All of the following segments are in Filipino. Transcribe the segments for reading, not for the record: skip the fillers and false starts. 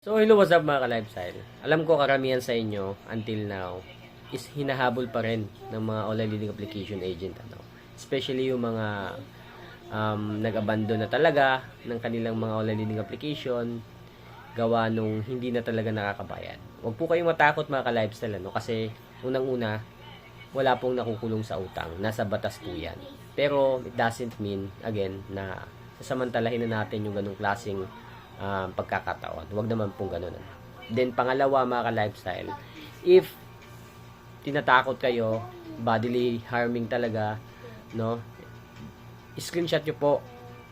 So, hello, what's up mga ka-lifestyle? Alam ko karamihan sa inyo, until now, is hinahabol pa rin ng mga online leading application agent. Especially yung mga nag-abandon na talaga ng kanilang mga online leading application, gawa nung hindi na talaga nakakabayad. Huwag po kayong matakot mga ka-lifestyle, kasi unang-una, wala pong nakukulong sa utang. Nasa batas po yan. Pero, it doesn't mean, again, na sasamantalahin na natin yung ganung klaseng pagkakataon. Huwag naman pong ganun. Then, pangalawa mga ka-lifestyle, if tinatakot kayo, bodily harming talaga, no, screenshot nyo po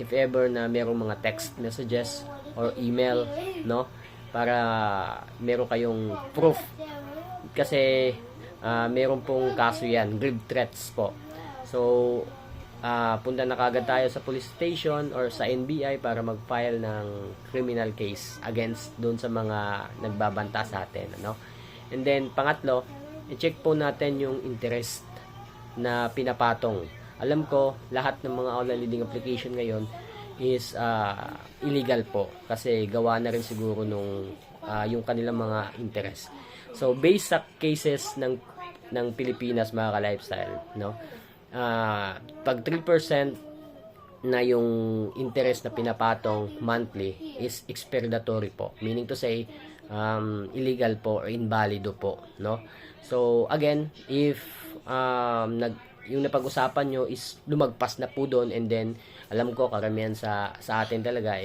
if ever na merong mga text messages or email, no, para meron kayong proof. Kasi, meron pong kaso yan, grave threats po. So, punta na kagad tayo sa police station or sa NBI para mag-file ng criminal case against doon sa mga nagbabanta sa atin, ano? And then pangatlo, i-check po natin yung interest na pinapatong. Alam ko lahat ng mga online leading application ngayon is illegal po kasi gawa na rin siguro nung yung kanilang mga interest. So based sa cases ng Pilipinas mga ka-lifestyle, no? Pag 3% na yung interest na pinapatong monthly is expiratory po, meaning to say illegal po or invalido po, no? So again, if yung napag-usapan nyo is lumagpas na po doon, and then alam ko karamihan sa atin talaga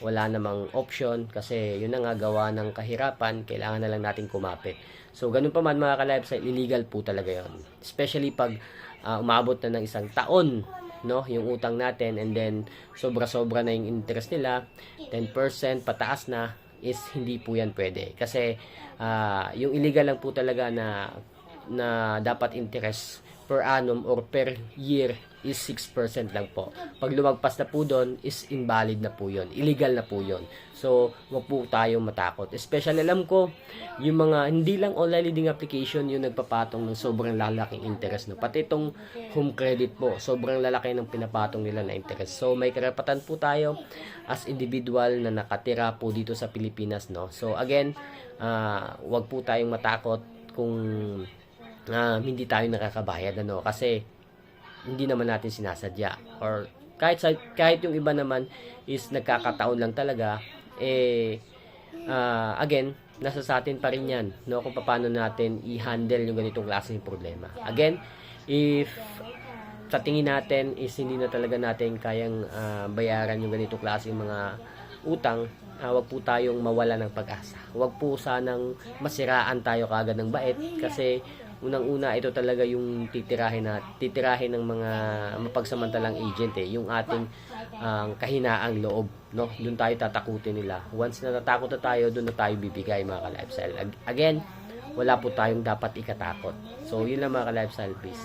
wala namang option kasi yun na nga, gawa ng kahirapan, kailangan na lang natin kumapit. So ganun pa man mga ka-lifestyle, illegal po talaga yun, especially pag umabot na ng isang taon, no, yung utang natin, and then sobra-sobra na yung interest nila, 10% pataas na, is hindi po yan pwede. Kasi yung illegal lang po talaga na dapat interest per annum or per year is 6% lang po. Pag lumagpas na po doon, is invalid na po yun. Illegal na po yun. So, wag po tayong matakot. Especially, alam ko, yung mga, hindi lang online leading application yung nagpapatong ng sobrang lalaking interest. No? Pati itong home credit po, sobrang lalaki ng pinapatong nila na interest. So, may karapatan po tayo as individual na nakatira po dito sa Pilipinas. No? So, again, wag po tayong matakot kung hindi tayo nakakabayad, ano, kasi hindi naman natin sinasadya, or kahit yung iba naman is nagkakataon lang talaga, again, nasa sa atin pa rin yan, no, kung paano natin i-handle yung ganitong klaseng problema. Again, if sa tingin natin is hindi na talaga natin kayang bayaran yung ganitong klaseng mga utang, wag po tayong mawala ng pag-asa. Wag po sanang masiraan tayo kagad ng bait, kasi unang-una ito talaga yung titirahin ng mga mapagsamantalang agent, yung ating kahinaang loob, no? Doon tayo tatakutin nila. Once na natakot na tayo, doon na tayo bibigay mga ka-lifestyle. Again, wala po tayong dapat ikatakot. So yun lang mga ka-lifestyle, please.